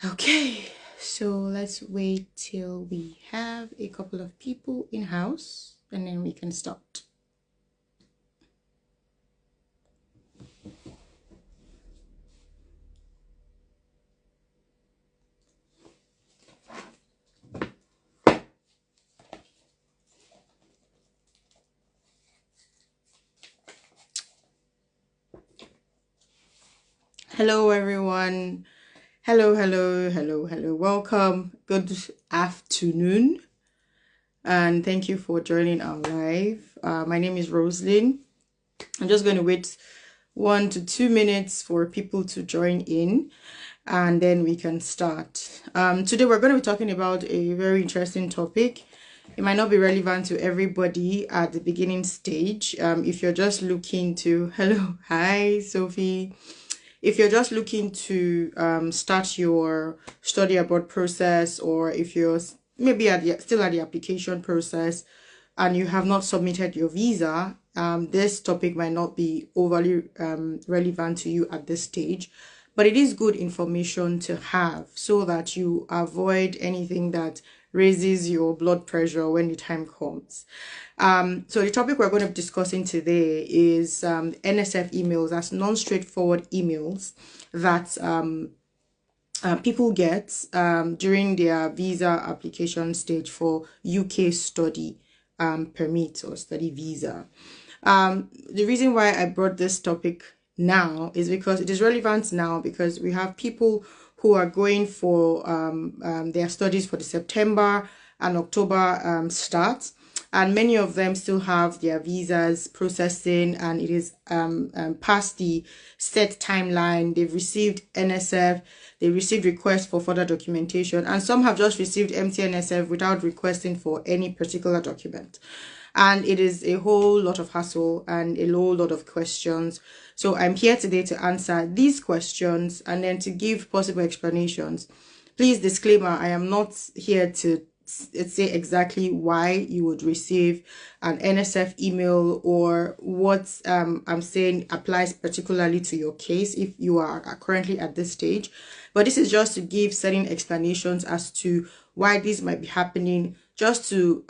Okay, so let's wait till we have a couple of people in house and then we can start. Hello, everyone. Hello. Welcome. Good afternoon. And thank you for joining our live. My name is Roslyn. I'm just going to wait 1 to 2 minutes for people to join in and then we can start. Today we're going to be talking about a very interesting topic. It might not be relevant to everybody at the beginning stage. If you're just looking to, hi Sophie. If you're just looking to start your study abroad process, or if you're maybe still at the application process and you have not submitted your visa, this topic might not be overly relevant to you at this stage, but it is good information to have so that you avoid anything that raises your blood pressure when the time comes. So the topic we're going to be discussing today is NSF emails, as non-straightforward emails that people get during their visa application stage for UK study permit or study visa. The reason why I brought this topic now is because it is relevant now because we have people who are going for their studies for the September and October start, and many of them still have their visas processing, and it is past the set timeline. They've received NSF, they received requests for further documentation, and some have just received empty NSF without requesting for any particular document. And it is a whole lot of hassle and a whole lot of questions. So I'm here today to answer these questions and then to give possible explanations. Please, disclaimer, I am not here to say exactly why you would receive an NSF email or what I'm saying applies particularly to your case if you are currently at this stage. But this is just to give certain explanations as to why this might be happening, just to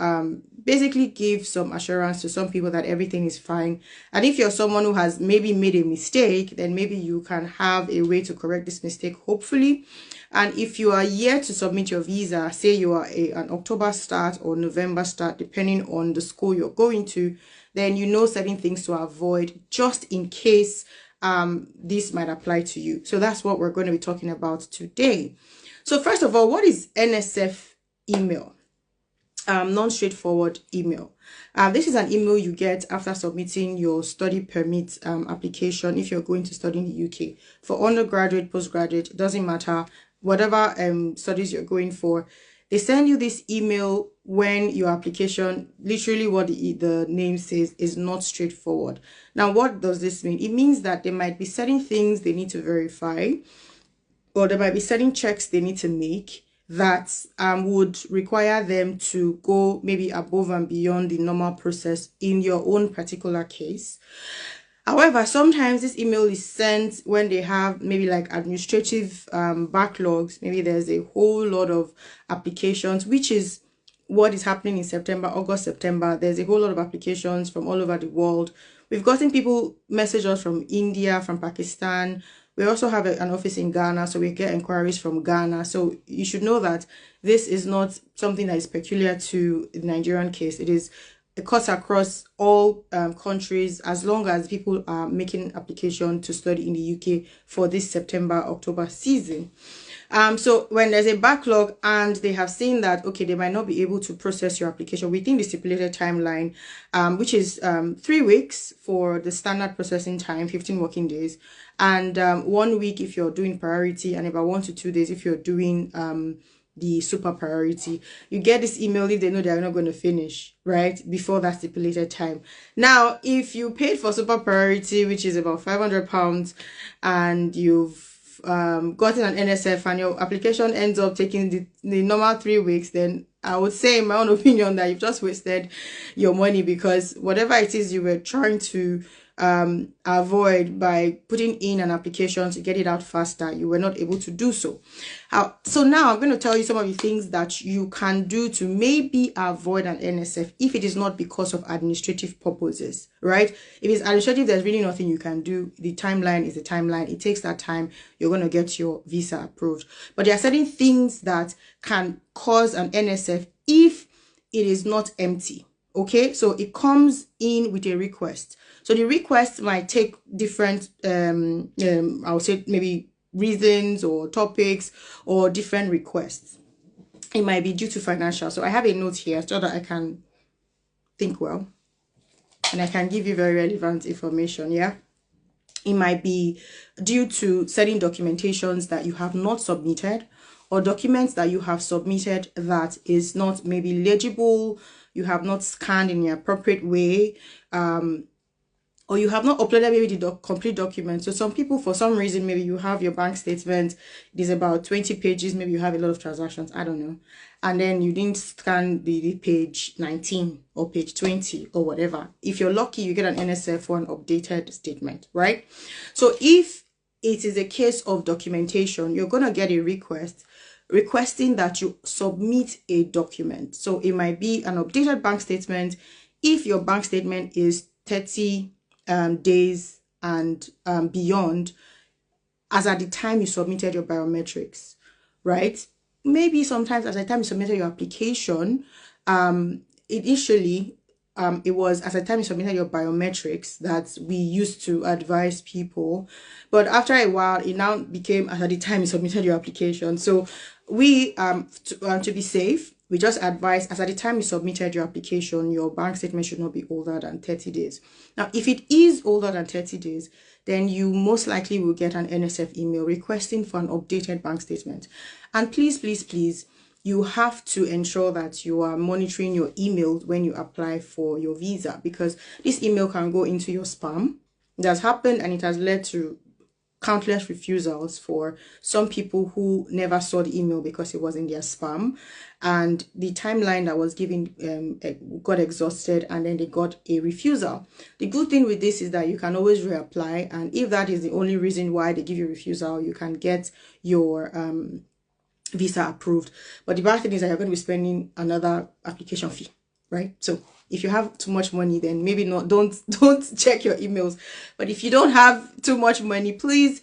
basically give some assurance to some people that everything is fine. And if you're someone who has maybe made a mistake, then maybe you can have a way to correct this mistake, hopefully. And if you are yet to submit your visa, say you are an October start or November start, depending on the school you're going to, then you know certain things to avoid just in case this might apply to you. So that's what we're going to be talking about today. So first of all, what is NSF email? Non-straightforward email. This is an email you get after submitting your study permit application if you're going to study in the UK. For undergraduate, postgraduate, it doesn't matter. Whatever studies you're going for, they send you this email when your application, literally what the name says, is not straightforward. Now, what does this mean? It means that there might be certain things they need to verify, or there might be certain checks they need to make that would require them to go maybe above and beyond the normal process in your own particular case. However, sometimes this email is sent when they have maybe like administrative backlogs. Maybe there's a whole lot of applications, which is what is happening in September, August, September. There's a whole lot of applications from all over the world. We've gotten people message us from India, from Pakistan. We also have an office in Ghana, so we get inquiries from Ghana. So you should know that this is not something that is peculiar to the Nigerian case. It cuts across all countries as long as people are making application to study in the UK for this September-October season. So when there's a backlog and they have seen that, okay, they might not be able to process your application within the stipulated timeline, which is 3 weeks for the standard processing time, 15 working days, and 1 week if you're doing priority, and about 1 to 2 days if you're doing the super priority. You get this email if they know they're not going to finish right before that stipulated time. Now, if you paid for super priority, which is about £500, and you've gotten an NSF and your application ends up taking the normal 3 weeks, then I would say, in my own opinion, that you've just wasted your money, because whatever it is you were trying to avoid by putting in an application to get it out faster, you were not able to do so. So now I'm going to tell you some of the things that you can do to maybe avoid an NSF if it is not because of administrative purposes, right? If it's administrative, there's really nothing you can do. The timeline is the timeline. It takes that time. You're going to get your visa approved. But there are certain things that can cause an NSF if it is not empty. Okay, so it comes in with a request. So the request might take different, I would say maybe reasons or topics or different requests. It might be due to financial. So I have a note here so that I can think well and I can give you very relevant information. Yeah. It might be due to certain documentations that you have not submitted, or documents that you have submitted that is not maybe legible, you have not scanned in the appropriate way, or you have not uploaded maybe the complete document. So some people, for some reason, maybe you have your bank statement, it is about 20 pages, maybe you have a lot of transactions, I don't know. And then you didn't scan the page 19 or page 20 or whatever. If you're lucky, you get an NSF for an updated statement, right? So if it is a case of documentation, you're going to get a request requesting that you submit a document. So it might be an updated bank statement if your bank statement is 30 days and beyond, as at the time you submitted your biometrics, right? Maybe sometimes as at the time you submitted your application, initially it was as at the time you submitted your biometrics that we used to advise people, but after a while it now became as at the time you submitted your application. So we to be safe, we just advise as at the time you submitted your application, your bank statement should not be older than 30 days. Now, if it is older than 30 days, then you most likely will get an NSF email requesting for an updated bank statement. And please, please, please, you have to ensure that you are monitoring your emails when you apply for your visa, because this email can go into your spam. It has happened and it has led to countless refusals for some people who never saw the email because it was in their spam, and the timeline that was given got exhausted and then they got a refusal. The good thing with this is that you can always reapply, and if that is the only reason why they give you refusal, you can get your visa approved. But the bad thing is that you're going to be spending another application fee, right? So if you have too much money, then maybe not, don't check your emails. But if you don't have too much money, please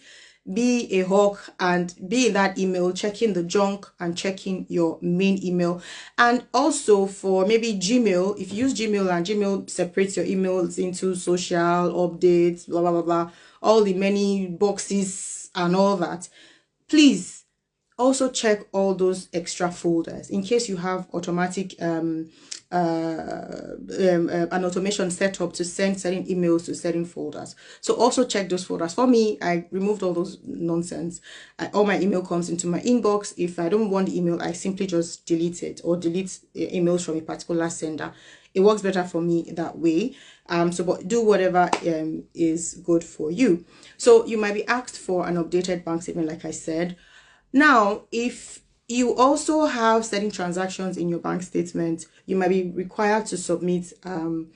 be a hawk and be in that email, checking the junk and checking your main email. And also for maybe Gmail, if you use Gmail and Gmail separates your emails into social updates, blah, blah, blah, blah, all the many boxes and all that, please also check all those extra folders in case you have automatic an automation set up to send certain emails to certain folders. So also check those folders. For me, I removed all those nonsense. All my email comes into my inbox. If I don't want the email, I simply just delete it, or delete emails from a particular sender. It works better for me that way. So but do whatever is good for you. So you might be asked for an updated bank statement, like I said. Now, if you also have certain transactions in your bank statement, you might be required to submit an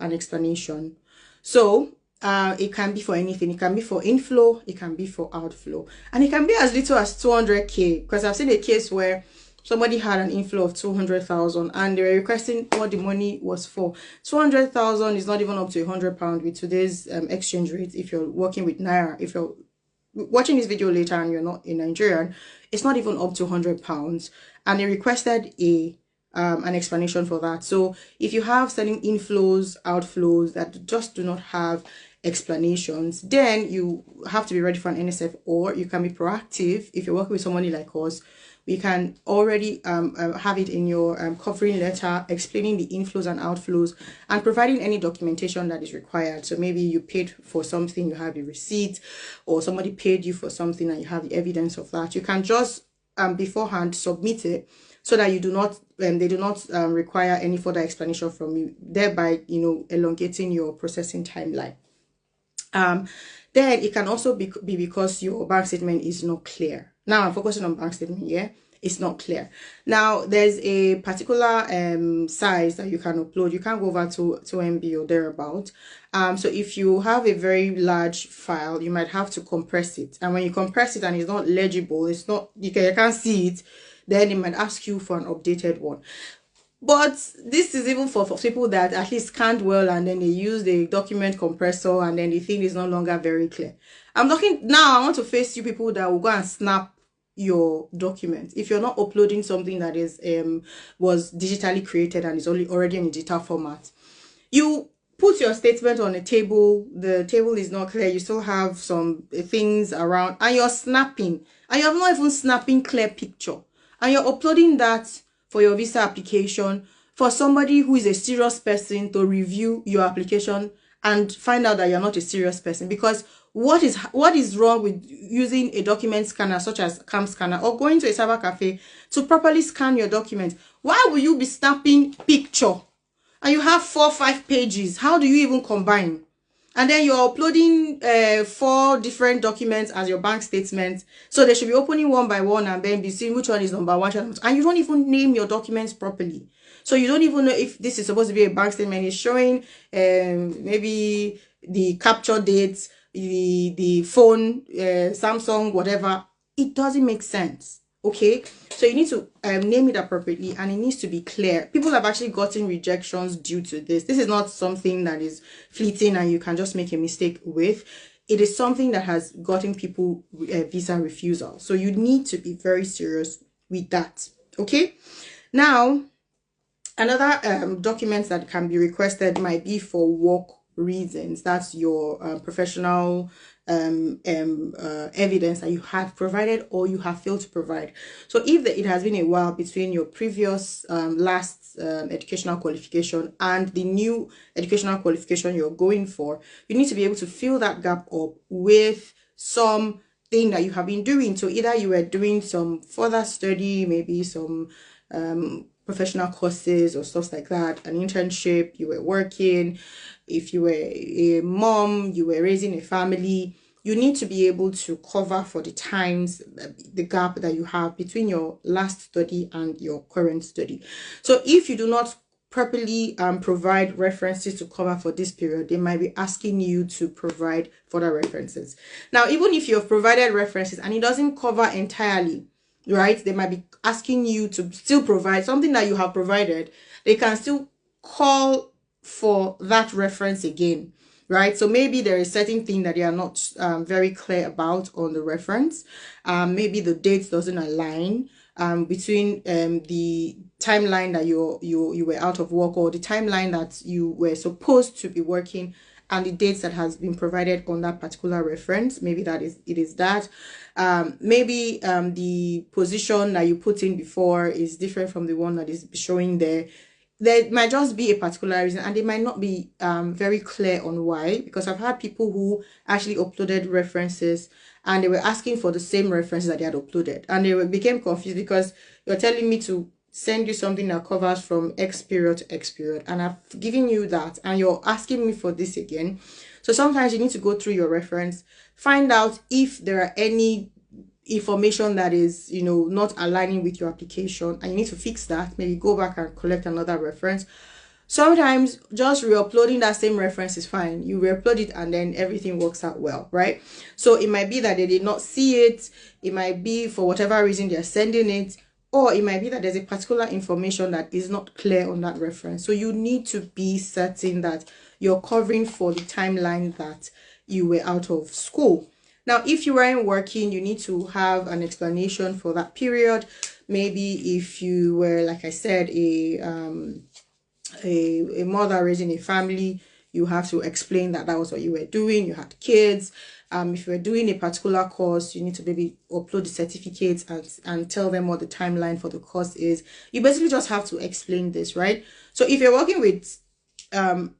explanation. So it can be for anything. It can be for inflow, it can be for outflow, and it can be as little as 200k, because I've seen a case where somebody had an inflow of 200,000 and they were requesting what the money was for. 200,000 is not even up to £100 with today's exchange rate. If you're working with Naira, if you're watching this video later and you're not a Nigerian, it's not even up to £100, and they requested an explanation for that. So if you have certain inflows, outflows that just do not have explanations, then you have to be ready for an NSF, or you can be proactive. If you're working with somebody like us, we can already have it in your covering letter explaining the inflows and outflows and providing any documentation that is required. So maybe you paid for something, you have the receipt, or somebody paid you for something and you have the evidence of that. You can just beforehand submit it so that you do not they do not require any further explanation from you, thereby elongating your processing timeline. Then it can also be because your bank statement is not clear. Now I'm focusing on bank statement, yeah. it's not clear. Now, there's a particular size that you can upload. You can't go over to 2 MB or thereabout. So if you have a very large file, you might have to compress it. And when you compress it and it's not legible, it's not, you can't see it, then it might ask you for an updated one. But this is even for people that at least scanned well and then they use the document compressor and then the thing is no longer very clear. I'm talking now, I want to face you people that will go and snap your document. If you're not uploading something that is was digitally created and is already in a digital format, you put your statement on a table, the table is not clear, you still have some things around, and you're snapping, and you're not even snapping clear picture, and you're uploading that for your visa application for somebody who is a serious person to review your application and find out that you're not a serious person. Because what is wrong with using a document scanner such as Cam Scanner or going to a cyber cafe to properly scan your document? Why will you be snapping picture and you have 4 or 5 pages? How do you even combine? And then you're uploading 4 different documents as your bank statement. So they should be opening one by one and then be seeing which one is number 1. And you don't even name your documents properly. So you don't even know if this is supposed to be a bank statement. It's showing maybe the capture dates, the phone, Samsung, whatever. It doesn't make sense. Okay, so you need to name it appropriately and it needs to be clear. People have actually gotten rejections due to this. This is not something that is fleeting and you can just make a mistake with. It is something that has gotten people visa refusal. So you need to be very serious with that. Okay, now another documents that can be requested might be for work reasons. That's your professional evidence that you have provided or you have failed to provide. So if it has been a while between your previous last educational qualification and the new educational qualification you're going for, you need to be able to fill that gap up with some thing that you have been doing. So either you were doing some further study, maybe some professional courses or stuff like that, an internship, you were working, if you were a mom, you were raising a family, you need to be able to cover for the times, the gap that you have between your last study and your current study. So if you do not properly provide references to cover for this period, they might be asking you to provide further references. Now, even if you have provided references and it doesn't cover entirely, right, they might be asking you to still provide something that you have provided. They can still call for that reference again, right? So maybe there is certain thing that they are not very clear about on the reference. Maybe the dates doesn't align between the timeline that you were out of work or the timeline that you were supposed to be working and the dates that has been provided on that particular reference. Maybe it is that. Maybe the position that you put in before is different from the one that is showing there. There might just be a particular reason and they might not be very clear on why, because I've had people who actually uploaded references and they were asking for the same references that they had uploaded and they became confused because you're telling me to send you something that covers from X period to X period and I've given you that and you're asking me for this again. So sometimes you need to go through your reference, find out if there are any information that is, you know, not aligning with your application and you need to fix that. Maybe go back and collect another reference. Sometimes just re-uploading that same reference is fine. You re-upload it and then everything works out well, right? So it might be that they did not see it. It might be for whatever reason they're sending it, or it might be that there's a particular information that is not clear on that reference. So you need to be certain that you're covering for the timeline that you were out of school. Now, if you weren't working, you need to have an explanation for that period. Maybe if you were, like I said, a mother raising a family, you have to explain that that was what you were doing. You had kids. If you were doing a particular course, you need to maybe upload the certificates and tell them what the timeline for the course is. You basically just have to explain this, right? So if you're working with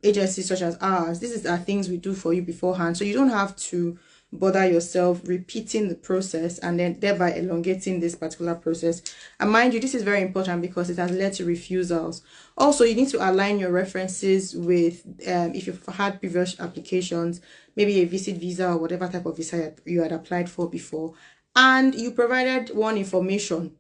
agencies such as ours, these are things we do for you beforehand. So you don't have to bother yourself repeating the process and then thereby elongating this particular process. And mind you, this is very important because it has led to refusals. Also, you need to align your references with if you've had previous applications, maybe a visit visa or whatever type of visa you had applied for before, and you provided one information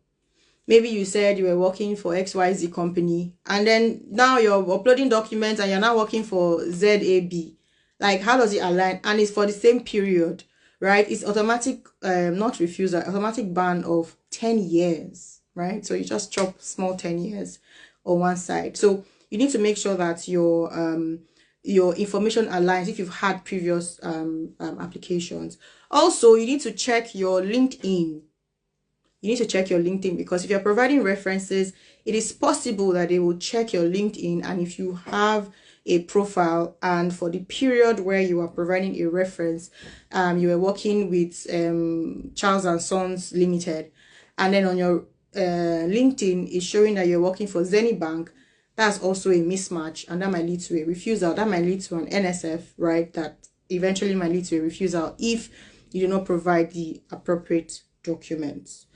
maybe you said you were working for XYZ company, and then now you're uploading documents and you're now working for ZAB. Like, how does it align? And it's for the same period, right? It's automatic, not refusal, automatic ban of 10 years, right? So you just chop small 10 years on one side. So you need to make sure that your information aligns if you've had previous applications. Also, you need to check your LinkedIn. You need to check your LinkedIn, because if you're providing references, it is possible that they will check your LinkedIn, and if you have a profile and for the period where you are providing a reference, you were working with Charles and Sons Limited, and then on your LinkedIn is showing that you're working for Zenny Bank, that's also a mismatch, and that might lead to a refusal. That might lead to an NSF, right? That eventually might lead to a refusal if you do not provide the appropriate documents.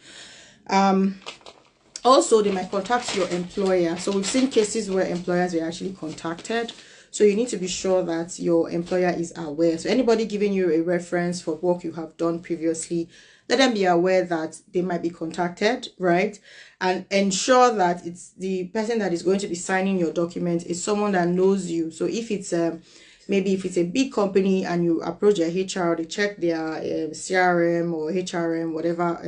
Also, they might contact your employer. So we've seen cases where employers were actually contacted. So you need to be sure that your employer is aware. So anybody giving you a reference for work you have done previously, let them be aware that they might be contacted, right? And ensure that it's the person that is going to be signing your document is someone that knows you. So if it's maybe if it's a big company and you approach their HR, they check their CRM or HRM, whatever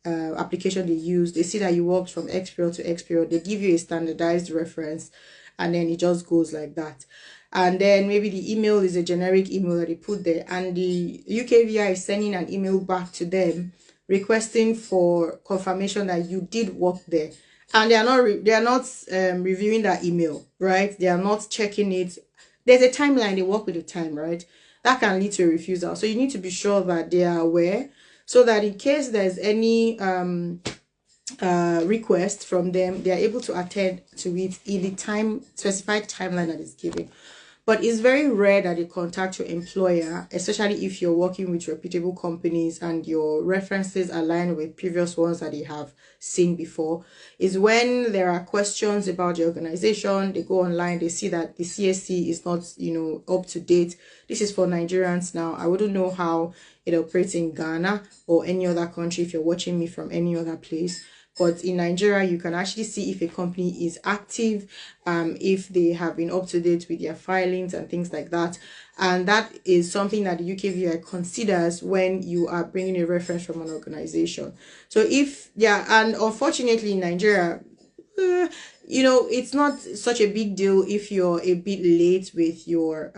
application they use, they see that you worked from X period to X period, they give you a standardized reference, and then it just goes like that. And then maybe the email is a generic email that they put there, and the UKVI is sending an email back to them requesting for confirmation that you did work there, and they are not reviewing that email, right? They are not checking it. There's a timeline, they work with the time, right? That can lead to a refusal. So you need to be sure that they are aware, so that in case there's any request from them, they are able to attend to it in the specified timeline that is given. But it's very rare that they contact your employer, especially if you're working with reputable companies and your references align with previous ones that they have seen before. Is when there are questions about the organization, they go online, they see that the CSC is not, up to date. This is for Nigerians now. I wouldn't know how it operates in Ghana or any other country if you're watching me from any other place. But in Nigeria, you can actually see if a company is active, if they have been up to date with their filings and things like that. And that is something that the UKVI considers when you are bringing a reference from an organization. So and unfortunately in Nigeria, it's not such a big deal if you're a bit late with your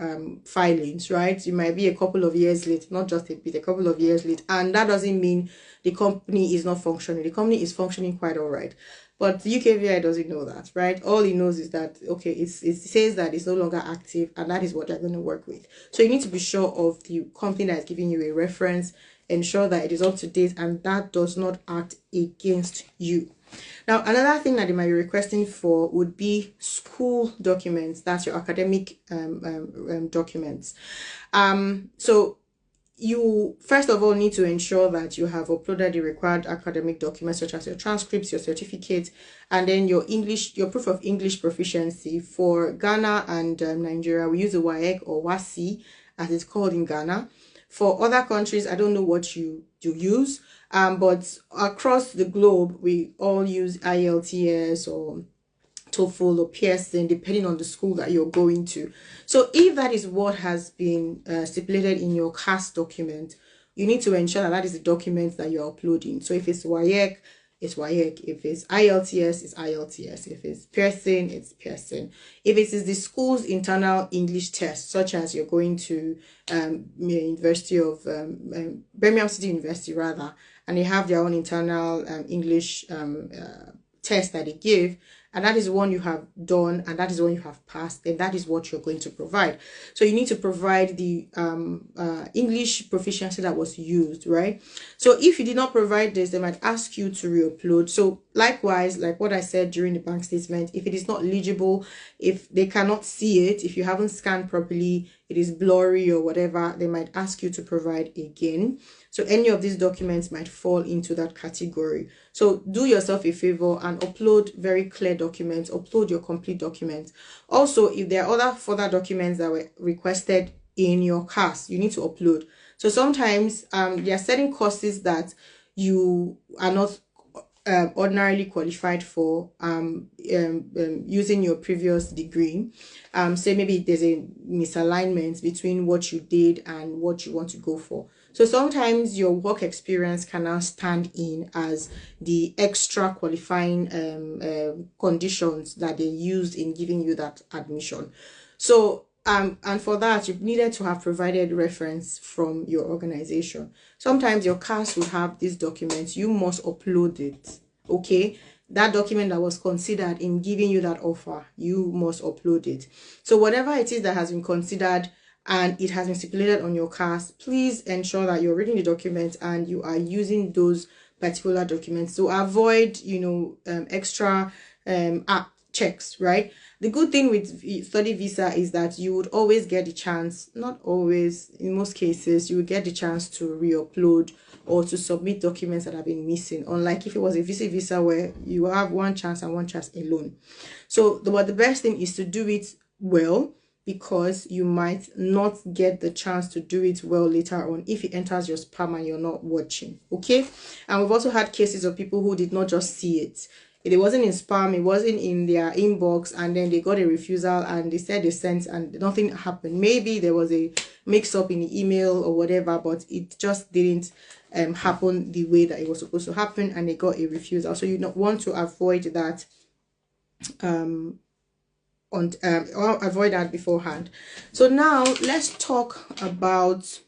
filings, right? You might be a couple of years late, not just a bit, a couple of years late. And that doesn't mean the company is not functioning. The company is functioning quite all right. But the UKVI doesn't know that, right? All it knows is that, okay, it says that it's no longer active, and that is what they're going to work with. So you need to be sure of the company that is giving you a reference, ensure that it is up to date, and that does not act against you. Now, another thing that they might be requesting for would be school documents. That's your academic documents. So you first of all need to ensure that you have uploaded the required academic documents, such as your transcripts, your certificates, and then your proof of English proficiency. For Ghana and Nigeria, we use the WAEC or WASI, as it's called in Ghana. For other countries, I don't know what you use, but across the globe, we all use IELTS or TOEFL or Pearson, depending on the school that you're going to. So if that is what has been stipulated in your CAS document, you need to ensure that that is the document that you're uploading. So if it's WAEC, it's WAEC. If it's IELTS, it's IELTS. If it's Pearson, it's Pearson. If it is the school's internal English test, such as you're going to University of Birmingham City University rather, and they have their own internal English test that they give, and that is one you have done, and that is one you have passed, and that is what you're going to provide. So you need to provide the English proficiency that was used, right? So if you did not provide this, they might ask you to re-upload. So likewise, like what I said during the bank statement, if it is not legible, if they cannot see it, if you haven't scanned properly, it is blurry or whatever, they might ask you to provide again. So any of these documents might fall into that category. So do yourself a favor and upload very clear documents, upload your complete documents. Also, if there are other further documents that were requested in your CAS, you need to upload. So sometimes there are certain courses that you are not ordinarily qualified for using your previous degree. Say maybe there's a misalignment between what you did and what you want to go for. So sometimes your work experience can now stand in as the extra qualifying conditions that they used in giving you that admission. So and for that, you needed to have provided reference from your organization. Sometimes your CAS would have these documents. You must upload it. Okay, that document that was considered in giving you that offer, you must upload it. So whatever it is that has been considered and it has been stipulated on your CAS, please ensure that you're reading the document and you are using those particular documents. So avoid, extra checks, right? The good thing with study visa is that you would always get the chance, not always, in most cases, you would get the chance to re-upload or to submit documents that have been missing, unlike if it was a visa where you have one chance and one chance alone. So the best thing is to do it well, because you might not get the chance to do it well later on if it enters your spam and you're not watching. Okay, and we've also had cases of people who did not just see it. It wasn't in spam, it wasn't in their inbox, and then they got a refusal and they said they sent and nothing happened. Maybe there was a mix-up in the email or whatever, but it just didn't happen the way that it was supposed to happen, and they got a refusal. So you don't want to avoid that or avoid that beforehand. So now let's talk about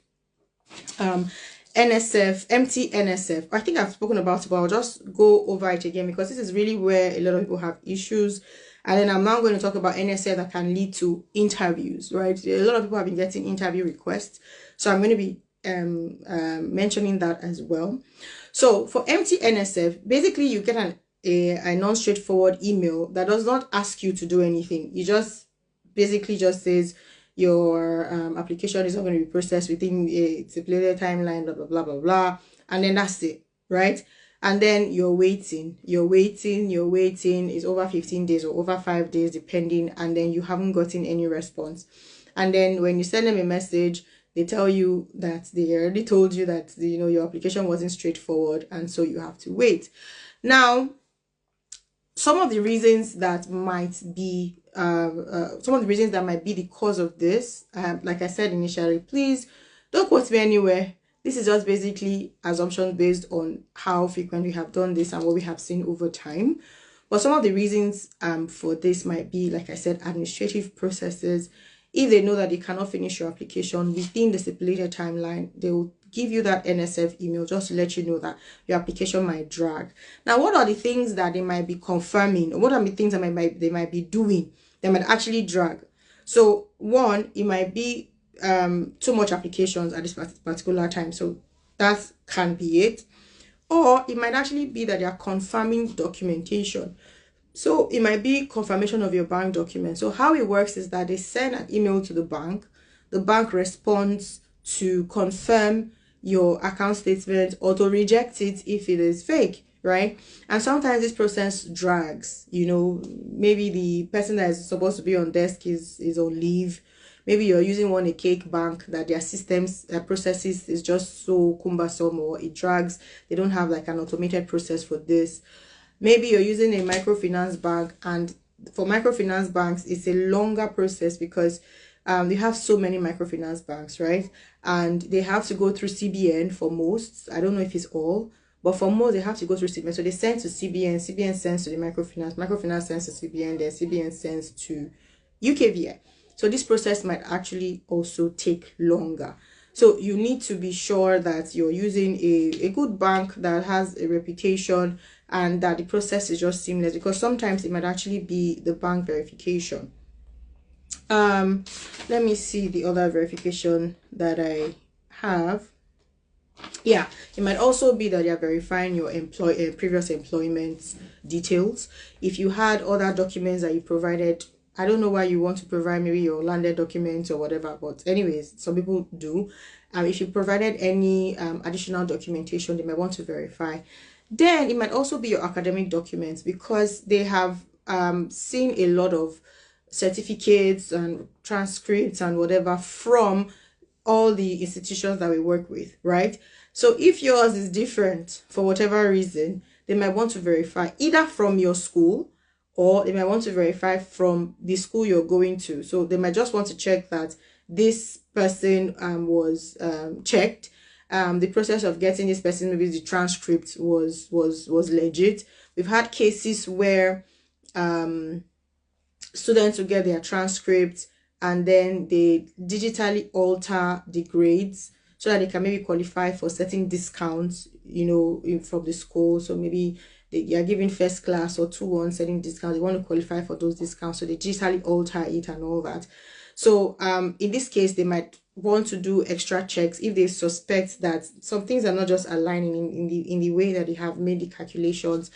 NSF, empty NSF. I think I've spoken about it, but I'll just go over it again because this is really where a lot of people have issues. And then I'm now going to talk about NSF that can lead to interviews, right? A lot of people have been getting interview requests, so I'm going to be mentioning that as well. So for empty NSF, basically you get a non-straightforward email that does not ask you to do anything. You just basically just says your application is not going to be processed within a stipulated timeline, blah blah blah blah blah, and then that's it, right? And then you're waiting. It's over 15 days or over 5 days depending, and then you haven't gotten any response. And then when you send them a message, they tell you that they already told you that your application wasn't straightforward, and so you have to wait. Now, some of the reasons that might be the cause of this, like I said initially, please don't quote me anywhere. This is just basically assumptions based on how frequent we have done this and what we have seen over time. But some of the reasons for this might be, like I said, administrative processes. If they know that they cannot finish your application within the stipulated timeline, they will give you that NSF email just to let you know that your application might drag. Now, what are the things that they might be confirming? What are the things that they might be doing that might actually drag? So one, it might be too much applications at this particular time. So that can be it. Or it might actually be that they are confirming documentation. So it might be confirmation of your bank document. So how it works is that they send an email to the bank responds to confirm your account statement or to reject it if it is fake, right? And sometimes this process drags. Maybe the person that is supposed to be on desk is on leave. Maybe you're using a cake bank that their systems, their processes is just so cumbersome, or it drags. They don't have like an automated process for this. Maybe you're using a microfinance bank, and for microfinance banks, it's a longer process because they have so many microfinance banks, right? And they have to go through CBN for most. I don't know if it's all, but for most, they have to go through CBN. So they send to CBN, CBN sends to the microfinance sends to CBN, then CBN sends to UKVI. So this process might actually also take longer. So you need to be sure that you're using a good bank that has a reputation and that the process is just seamless, because sometimes it might actually be the bank verification. Let me see the other verification that I have. Yeah, it might also be that you're verifying your previous employment details. If you had other documents that you provided, I don't know why you want to provide maybe your landed documents or whatever, but anyways, some people do. If you provided any additional documentation, they might want to verify. Then it might also be your academic documents, because they have seen a lot of certificates and transcripts and whatever from all the institutions that we work with, right? So if yours is different for whatever reason, they might want to verify either from your school, or they might want to verify from the school you're going to. So they might just want to check that this person was checked. The process of getting this person, maybe the transcript was legit. We've had cases where students will get their transcripts and then they digitally alter the grades so that they can maybe qualify for certain discounts, from the school. So maybe they are giving first class or 2-1 certain discounts. They want to qualify for those discounts, so they digitally alter it and all that. So in this case, they might want to do extra checks if they suspect that some things are not just aligning in the way that they have made the calculations.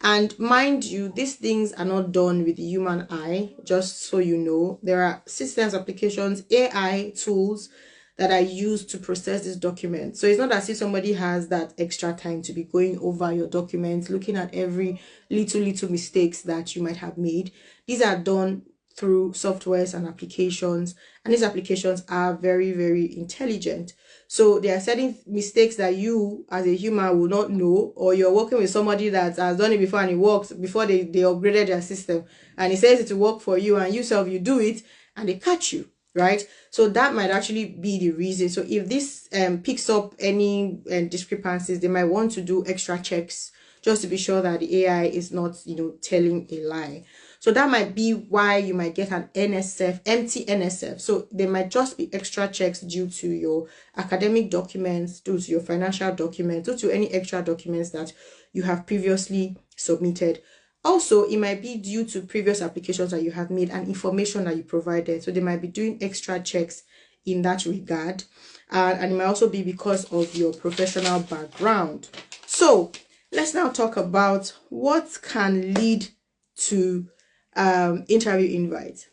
And mind you, these things are not done with the human eye. Just so you know, there are systems, applications, AI tools that are used to process this document. So it's not as if somebody has that extra time to be going over your documents, looking at every little mistakes that you might have made. These are done through softwares and applications, and these applications are very, very intelligent. So there are certain mistakes that you as a human will not know, or you're working with somebody that has done it before and it works before they upgraded their system, and it says it will work for you, and you yourself, you do it and they catch you, right? So that might actually be the reason. So if this picks up any discrepancies, they might want to do extra checks just to be sure that the AI is not, telling a lie. So that might be why you might get an NSF, empty NSF. So there might just be extra checks due to your academic documents, due to your financial documents, due to any extra documents that you have previously submitted. Also, it might be due to previous applications that you have made and information that you provided. So they might be doing extra checks in that regard. And it might also be because of your professional background. So let's now talk about what can lead to interview invite.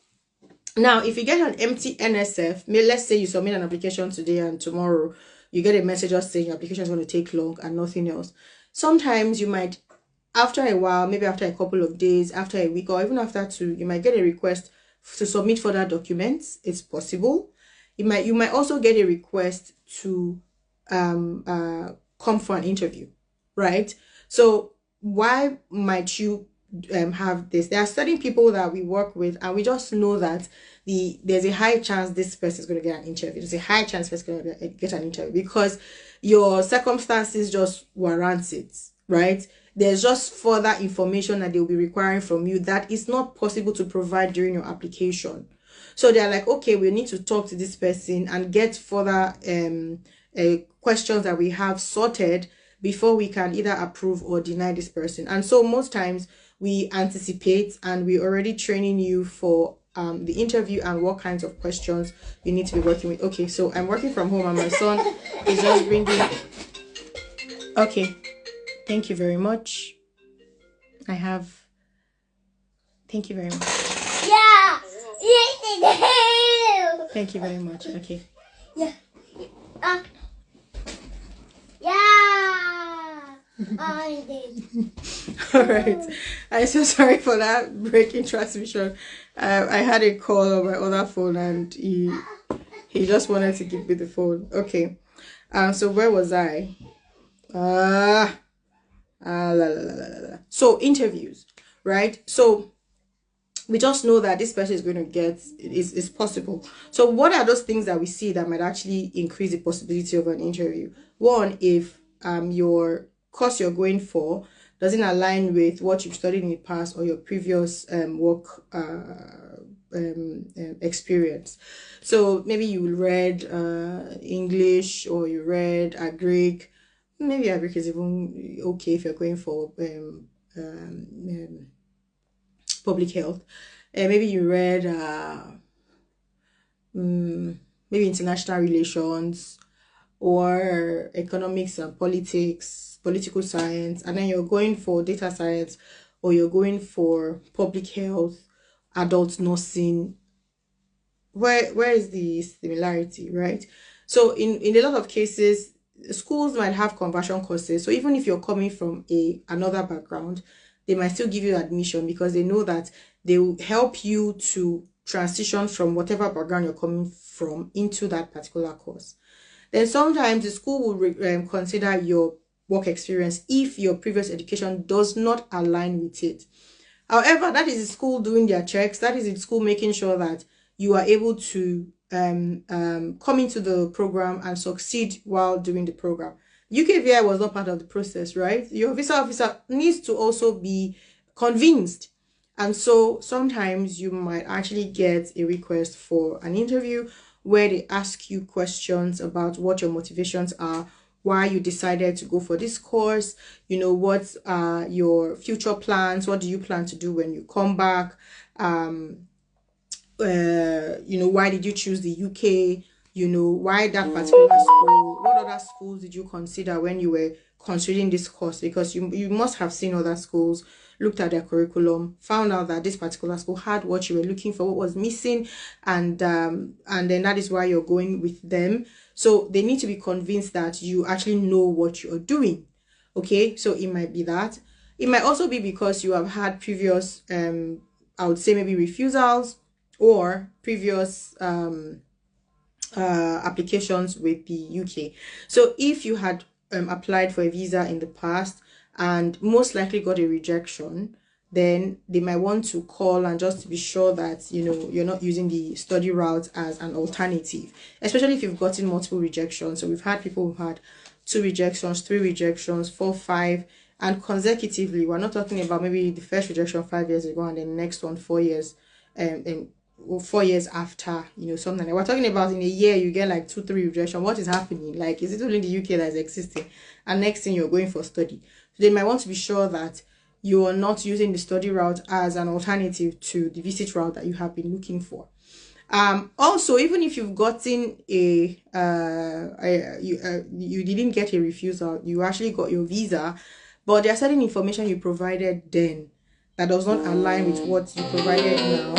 Now, if you get an empty NSF, let's say you submit an application today and tomorrow you get a message just saying your application is going to take long and nothing else. Sometimes you might, after a while, maybe after a couple of days, after a week, or even after 2, you might get a request to submit further documents. It's possible. You might also get a request to come for an interview, right? So why might you have this? There are certain people that we work with, and we just know that there's a high chance this person is going to get an interview. There's a high chance this person is going to get an interview because your circumstances just warrant it, right? There's just further information that they'll be requiring from you that is not possible to provide during your application. So they're like, okay, we need to talk to this person and get further questions that we have sorted before we can either approve or deny this person. And so most times we anticipate and we're already training you for the interview and what kinds of questions you need to be working with. Okay, so I'm working from home and my son is just bringing... Okay, thank you very much. Thank you very much. Yeah. Thank you very much. Okay. Yeah. Yeah. I did. All right. I'm so sorry for that break in transmission. I had a call on my other phone and he just wanted to give me the phone. Okay. So where was I? So interviews, right? So we just know that this person is going to get is possible. So what are those things that we see that might actually increase the possibility of an interview? One, if your course you're going for doesn't align with what you've studied in the past or your previous work experience. So maybe you read English or you read Agric. Maybe Agric is even okay if you're going for public health. Maybe you read maybe international relations or economics and politics, political science, and then you're going for data science or you're going for public health, adult nursing. Where is the similarity, right? So in a lot of cases, schools might have conversion courses. So even if you're coming from another background, they might still give you admission because they know that they will help you to transition from whatever background you're coming from into that particular course. Then sometimes the school will consider your work experience if your previous education does not align with it. However, that is the school doing their checks. That is the school making sure that you are able to come into the program and succeed while doing the program. UKVI was not part of the process, right? Your visa officer needs to also be convinced. And so sometimes you might actually get a request for an interview where they ask you questions about what your motivations are, why you decided to go for this course, what are your future plans, what do you plan to do when you come back, why did you choose the UK, why that particular school, what other schools did you consider when you were considering this course, because you must have seen other schools, looked at their curriculum, found out that this particular school had what you were looking for, what was missing, and then that is why you're going with them. So they need to be convinced that you actually know what you're doing. Okay, so it might be that. It might also be because you have had previous I would say maybe refusals or previous applications with the UK. So if you had applied for a visa in the past and most likely got a rejection, then they might want to call and just to be sure that you're not using the study route as an alternative, especially if you've gotten multiple rejections. So we've had people who've had 2 rejections, 3 rejections, 4, 5, and consecutively. We're not talking about maybe the first rejection 5 years ago and then the next one 4 years and 4 years after, something like we're talking about in a year you get like 2, 3 rejection. What is happening? Like, is it only the UK that is existing? And next thing you're going for study. So they might want to be sure that you are not using the study route as an alternative to the visit route that you have been looking for. Also, even if you've gotten you didn't get a refusal, you actually got your visa, but there are certain information you provided then that does not align with what you provided now.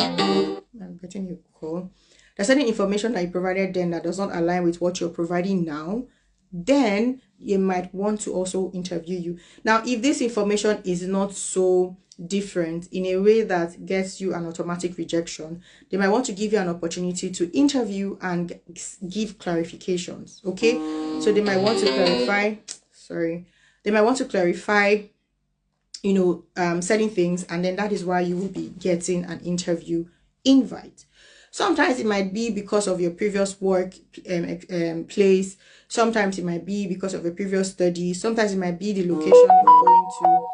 I'm getting your call. There's certain information that you provided then that does not align with what you're providing now. Then you might want to also interview you. Now, if this information is not so different in a way that gets you an automatic rejection, they might want to give you an opportunity to interview and give clarifications. Okay, so they might want to clarify. They might want to clarify certain things, and then that is why you will be getting an interview invite. Sometimes it might be because of your previous work place. Sometimes it might be because of your previous study. Sometimes it might be the location you're going to.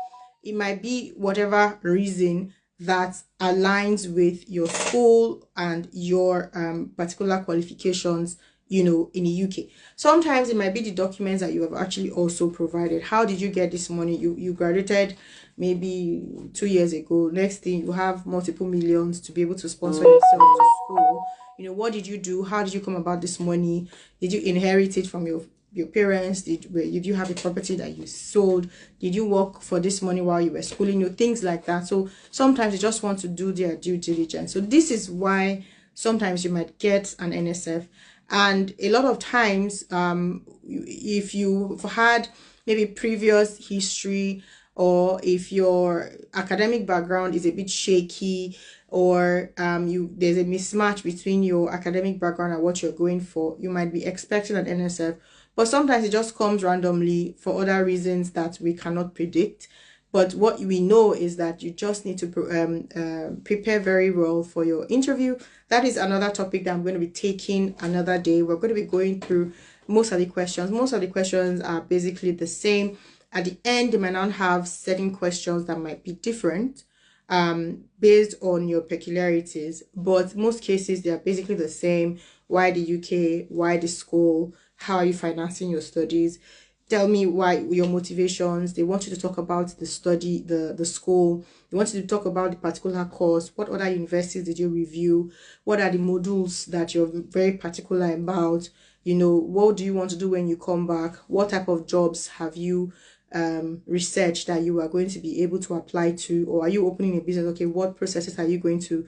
It might be whatever reason that aligns with your school and your particular qualifications, in the UK. Sometimes it might be the documents that you have actually also provided. How did you get this money? You graduated maybe 2 years ago. Next thing, you have multiple millions to be able to sponsor yourself to school. What did you do? How did you come about this money? Did you inherit it from your parents? Did you have a property that you sold? Did you work for this money while you were schooling? Things like that. So sometimes you just want to do their due diligence. So this is why sometimes you might get an NSF. And a lot of times, if you've had maybe previous history, or if your academic background is a bit shaky, or there's a mismatch between your academic background and what you're going for, you might be expecting an NSF. But sometimes it just comes randomly for other reasons that we cannot predict. But what we know is that you just need to prepare very well for your interview. That is another topic that I'm going to be taking another day. We're going to be going through most of the questions. Most of the questions are basically the same. At the end, they might not have certain questions that might be different based on your peculiarities. But most cases, they are basically the same. Why the UK? Why the school? How are you financing your studies? Tell me why, your motivations. They want you to talk about the study, the school. They want you to talk about the particular course. What other universities did you review? What are the modules that you're very particular about? What do you want to do when you come back? What type of jobs have you researched that you are going to be able to apply to? Or are you opening a business? Okay, what processes are you going to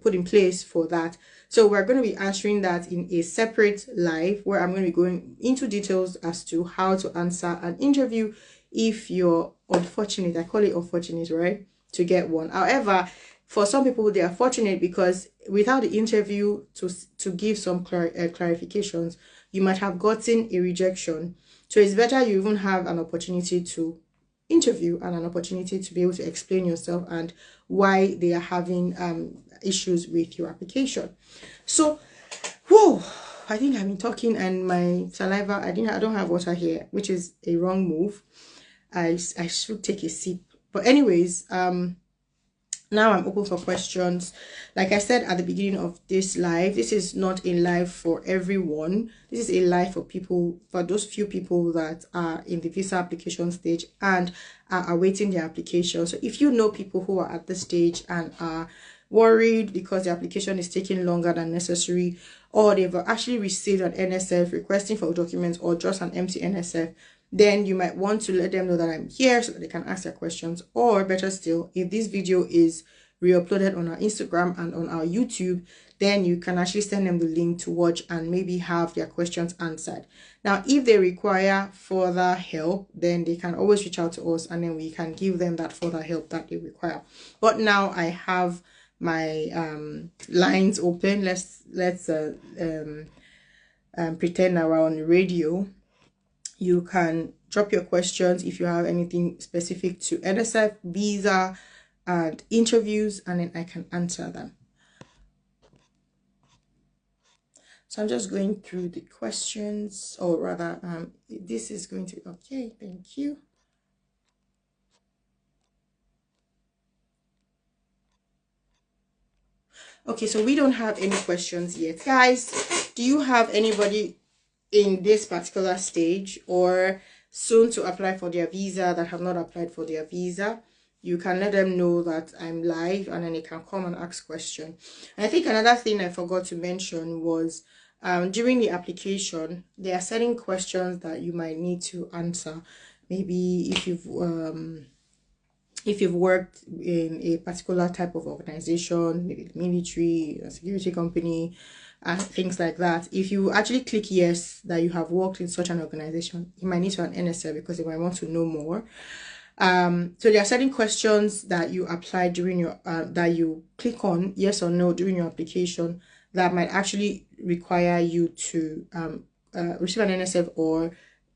put in place for that? So we're going to be answering that in a separate live, where I'm going to be going into details as to how to answer an interview if you're unfortunate. I call it unfortunate, right, to get one. However, for some people, they are fortunate because without the interview to give some clarifications, you might have gotten a rejection. So it's better you even have an opportunity to interview and an opportunity to be able to explain yourself and why they are having issues with your application. So, whoa, I think I've been talking and my saliva, I don't have water here, which is a wrong move. I should take a sip. But anyways, now I'm open for questions. Like I said at the beginning of this live, this is not a live for everyone. This is a live for people, for those few people that are in the visa application stage and are awaiting their application. So if you know people who are at this stage and are worried because the application is taking longer than necessary, or they've actually received an NSF requesting for documents or just an empty NSF, then you might want to let them know that I'm here so that they can ask their questions. Or better still, if this video is re-uploaded on our Instagram and on our YouTube, then you can actually send them the link to watch and maybe have their questions answered. Now, if they require further help, then they can always reach out to us and then we can give them that further help that they require. But now I have my lines open. Let's pretend that we're on the radio. You can drop your questions if you have anything specific to NSF, visa, and interviews, and then I can answer them. So I'm just going through the questions, or rather, this is going to be okay. Thank you. Okay, so we don't have any questions yet. Guys, do you have anybody in this particular stage or soon to apply for their visa that have not applied for their visa? You can let them know that I'm live and then they can come and ask questions. And I think another thing I forgot to mention was during the application, there are certain questions that you might need to answer. Maybe if you've worked in a particular type of organization, maybe the military, a security company, and things like that. If you actually click yes that you have worked in such an organization, you might need to an NSF because they might want to know more. So there are certain questions that you apply during your that you click on yes or no during your application that might actually require you to receive an NSF or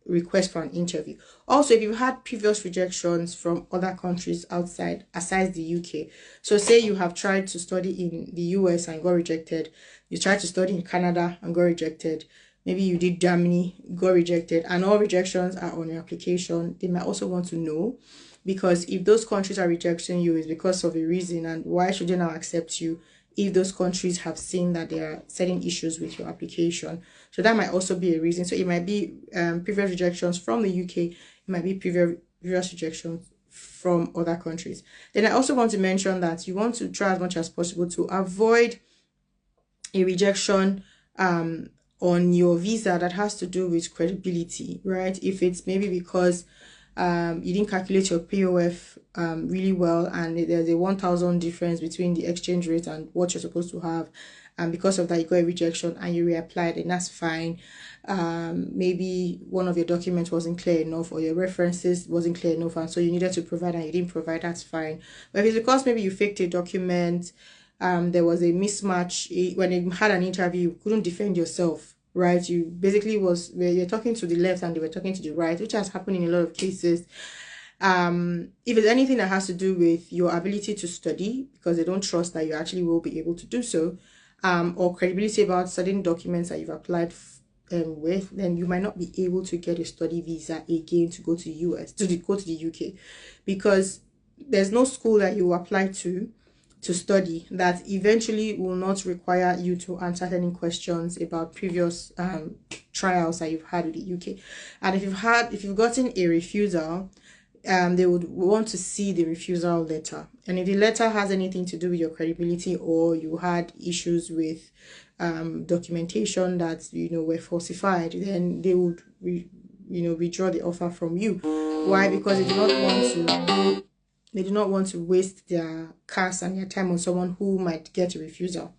request for an interview. Also, if you've had previous rejections from other countries aside the UK, so say you have tried to study in the US and got rejected, you tried to study in Canada and got rejected, maybe you did Germany, got rejected, and all rejections are on your application, they might also want to know, because if those countries are rejecting you, it's because of a reason, and why should they now accept you if those countries have seen that there are certain issues with your application? So that might also be a reason. So it might be previous rejections from the UK, it might be previous rejections from other countries. Then I also want to mention that you want to try as much as possible to avoid a rejection on your visa that has to do with credibility, right? If it's maybe because you didn't calculate your POF really well and there's a 1,000 difference between the exchange rate and what you're supposed to have, and because of that you got a rejection and you reapplied, and that's fine. Maybe one of your documents wasn't clear enough or your references wasn't clear enough and so you needed to provide and you didn't provide, that's fine. But if it's because maybe you faked a document, there was a mismatch when you had an interview, you couldn't defend yourself, right? You basically you're talking to the left and they were talking to the right, which has happened in a lot of cases. If it's anything that has to do with your ability to study because they don't trust that you actually will be able to do so, or credibility about certain documents that you've applied with, then you might not be able to get a study visa again to go to the US, go to the UK, because there's no school that you apply to study that eventually will not require you to answer any questions about previous trials that you've had with the UK. And if you've gotten a refusal, they would want to see the refusal letter. And if the letter has anything to do with your credibility or you had issues with documentation that were falsified, then they would withdraw the offer from you. Why? Because they do not want to waste their cash and their time on someone who might get a refusal.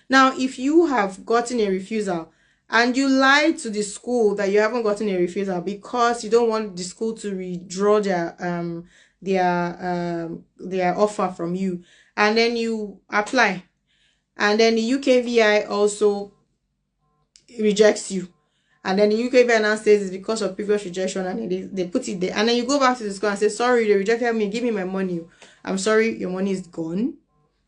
Now, if you have gotten a refusal and you lied to the school that you haven't gotten a refusal because you don't want the school to withdraw their offer from you, and then you apply, and then the UKVI also rejects you, and then the UKVI now says it's because of previous rejection, and they put it there, and then you go back to the school and say, sorry, they rejected me, give me my money. I'm sorry, your money is gone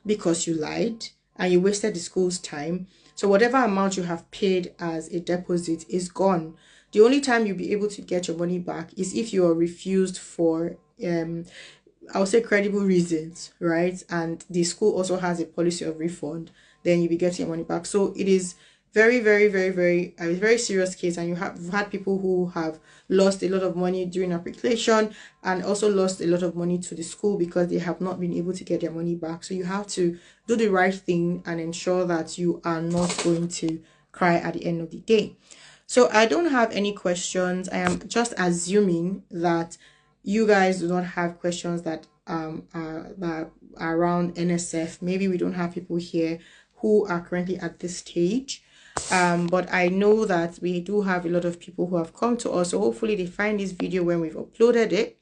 because you lied and you wasted the school's time. So whatever amount you have paid as a deposit is gone. The only time you'll be able to get your money back is if you are refused for I would say credible reasons, right? And the school also has a policy of refund, then you'll be getting your money back. So it is very, very, very, very a very serious case, and you've had people who have lost a lot of money during application and also lost a lot of money to the school because they have not been able to get their money back. So you have to do the right thing and ensure that you are not going to cry at the end of the day. So I don't have any questions. I am just assuming that you guys do not have questions that are around NSF. Maybe we don't have people here who are currently at this stage. But I know that we do have a lot of people who have come to us. So hopefully they find this video when we've uploaded it.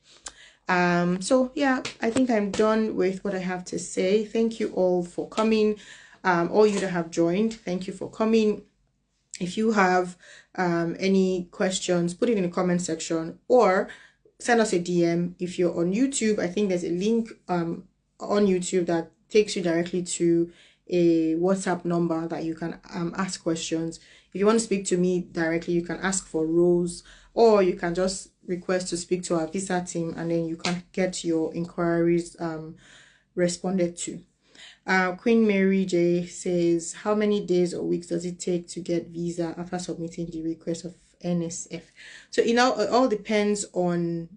So yeah, I think I'm done with what I have to say. Thank you all for coming. All you that have joined, thank you for coming. If you have any questions, put it in the comment section or send us a DM. If you're on YouTube, I think there's a link on YouTube that takes you directly to a WhatsApp number that you can ask questions. If you want to speak to me directly, you can ask for Rose, or you can just request to speak to our visa team, and then you can get your inquiries responded to. Queen Mary J says, how many days or weeks does it take to get visa after submitting the request of NSF? So it all depends on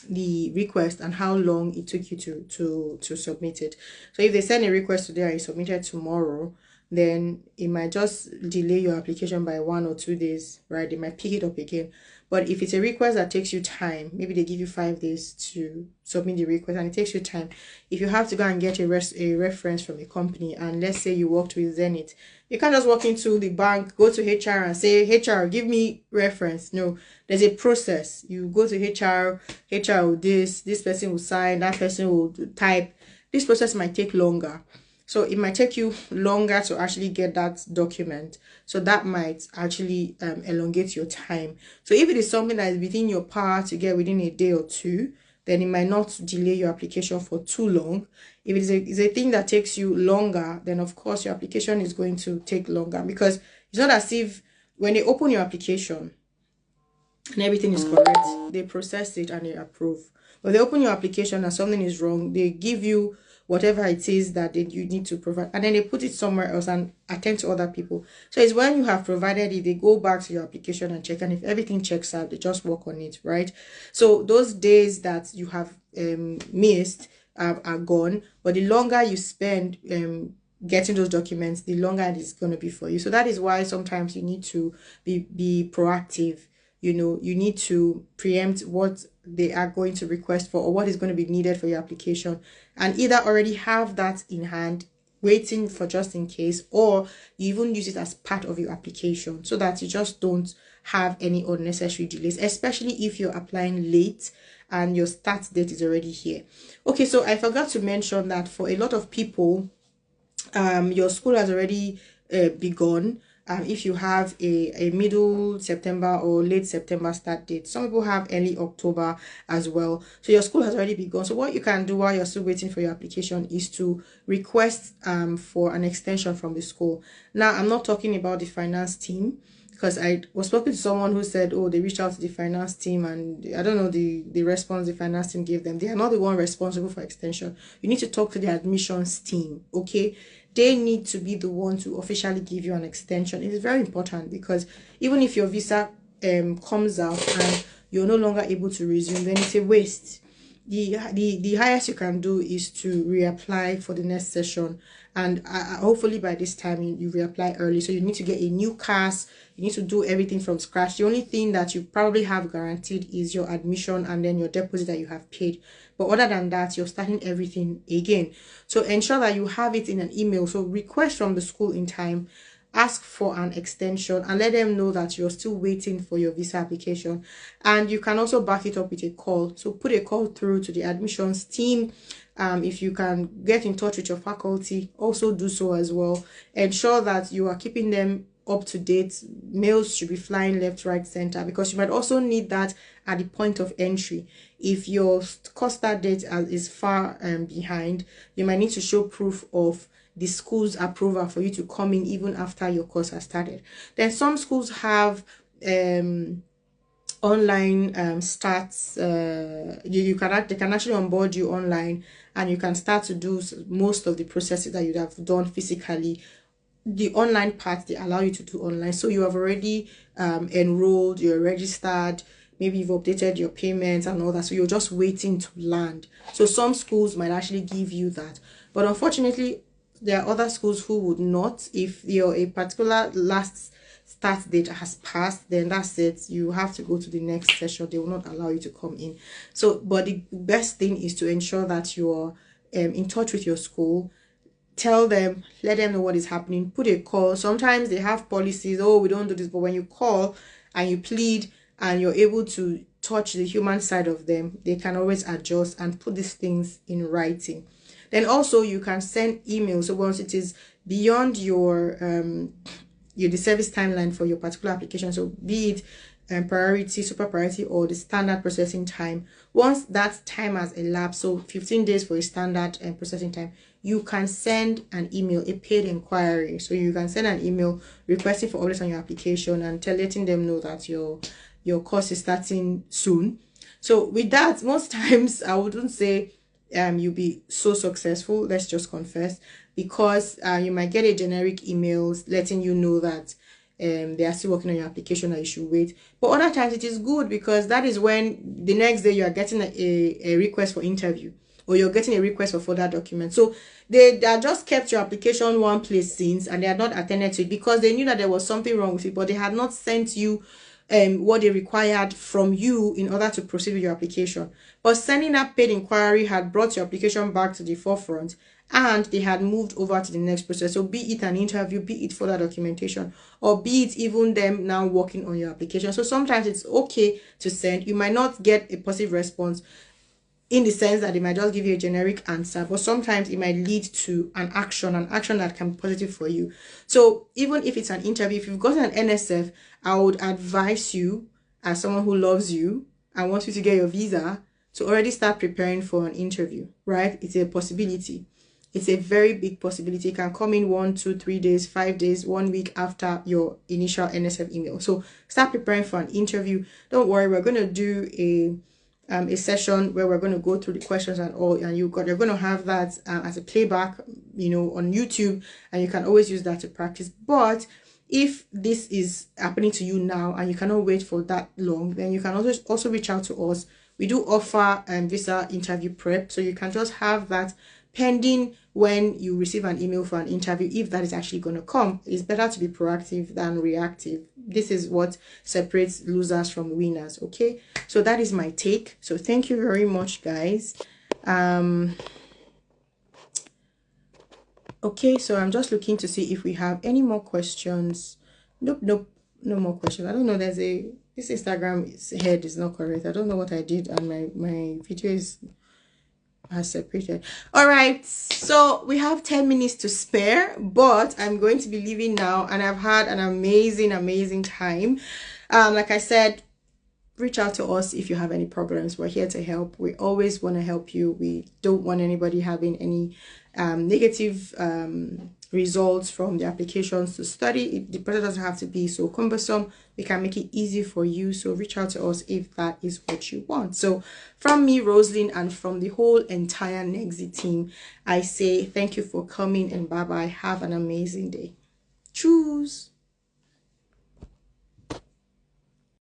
the request and how long it took you to submit it. So if they send a request today and you submit it tomorrow, then it might just delay your application by 1 or 2 days, right? They might pick it up again. But if it's a request that takes you time, maybe they give you 5 days to submit the request and it takes you time. If you have to go and get a reference from a company, and let's say you worked with Zenith, you can't just walk into the bank, go to HR and say, HR, give me reference. No, there's a process. You go to HR will this person will sign, that person will type. This process might take longer. So it might take you longer to actually get that document. So that might actually elongate your time. So if it is something that is within your power to get within a day or two, then it might not delay your application for too long. If it is a thing that takes you longer, then of course your application is going to take longer, because it's not as if when they open your application and everything is correct, they process it and they approve. But they open your application and something is wrong, they give you whatever it is that you need to provide, and then they put it somewhere else and attend to other people. So it's when you have provided it, they go back to your application and check, and if everything checks out, they just work on it, right? So those days that you have missed are gone, but the longer you spend getting those documents, the longer it is going to be for you. So that is why sometimes you need to be proactive. You know, you need to preempt what they are going to request for or what is going to be needed for your application, and either already have that in hand waiting for just in case, or you even use it as part of your application so that you just don't have any unnecessary delays, especially if you're applying late and your start date is already here. Okay, so I forgot to mention that for a lot of people, your school has already begun. If you have a middle September or late September start date, some people have early October as well. So your school has already begun. So what you can do while you're still waiting for your application is to request for an extension from the school. Now, I'm not talking about the finance team, because I was talking to someone who said, oh, they reached out to the finance team, and I don't know the response the finance team gave them. They are not the one responsible for extension. You need to talk to the admissions team, okay? They need to be the one to officially give you an extension. It is very important, because even if your visa comes out and you're no longer able to resume, then it's a waste. The highest you can do is to reapply for the next session, and hopefully by this time you reapply early. So you need to get a new CAS, you need to do everything from scratch. The only thing that you probably have guaranteed is your admission and then your deposit that you have paid, but other than that, you're starting everything again. So ensure that you have it in an email. So request from the school in time, ask for an extension, and let them know that you're still waiting for your visa application. And you can also back it up with a call. So put a call through to the admissions team If you can get in touch with your faculty, also do so as well. Ensure that you are keeping them up to date. Mails should be flying left, right, center, because you might also need that at the point of entry. If your course start date is far behind, you might need to show proof of the school's approval for you to come in even after your course has started. Then some schools have online starts. They can actually onboard you online, and you can start to do most of the processes that you'd have done physically. The online part, they allow you to do online, so you have already enrolled, you're registered, maybe you've updated your payments and all that, so you're just waiting to land. So some schools might actually give you that, but unfortunately there are other schools who would not. If a particular last start date has passed, then that's it, you have to go to the next session. They will not allow you to come in. So but the best thing is to ensure that you're in touch with your school. Tell them, let them know what is happening, put a call. Sometimes they have policies, oh, we don't do this, but when you call and you plead and you're able to touch the human side of them, they can always adjust and put these things in writing. Then also you can send emails. So once it is beyond your the service timeline for your particular application, so be it priority, super priority, or the standard processing time, once that time has elapsed, so 15 days for a standard processing time, you can send an email, a paid inquiry. So you can send an email requesting for updates on your application and letting them know that your course is starting soon. So with that, most times I wouldn't say you'll be so successful, let's just confess, because you might get a generic emails letting you know that they are still working on your application and you should wait. But other times it is good, because that is when the next day you are getting a request for interview, or you're getting a request for further documents. So they are just kept your application one place since, and they are not attended to it because they knew that there was something wrong with it, but they had not sent you what they required from you in order to proceed with your application. But sending that paid inquiry had brought your application back to the forefront, and they had moved over to the next process. So be it an interview, be it further documentation, or be it even them now working on your application. So sometimes it's okay to send. You might not get a positive response, in the sense that they might just give you a generic answer, but sometimes it might lead to an action that can be positive for you. So even if it's an interview, if you've got an NSF, I would advise you, as someone who loves you and wants you to get your visa, to already start preparing for an interview, right? It's a possibility. It's a very big possibility. It can come in 1, 2, 3 days, 5 days, 1 week after your initial NSF email. So start preparing for an interview. Don't worry, we're going to do a session where we're going to go through the questions and all, and you're going to have that as a playback, on YouTube, and you can always use that to practice. But if this is happening to you now and you cannot wait for that long, then you can also reach out to us. We do offer visa interview prep, so you can just have that pending when you receive an email for an interview, if that is actually going to come. It's better to be proactive than reactive. This is what separates losers from winners. Okay, so that is my take. So thank you very much, guys. Okay, so I'm just looking to see if we have any more questions. Nope, no more questions. I don't know, this Instagram head is not correct. I don't know what I did, and my video has separated. All right, so we have 10 minutes to spare, but I'm going to be leaving now, and I've had an amazing time. Like I said, reach out to us if you have any problems. We're here to help. We always want to help you. We don't want anybody having any negative results from the applications to study. The process doesn't have to be so cumbersome. We can make it easy for you. So reach out to us if that is what you want. So from me, Rosalind, and from the whole entire Nexi team, I say thank you for coming, and bye bye. Have an amazing day. Choose.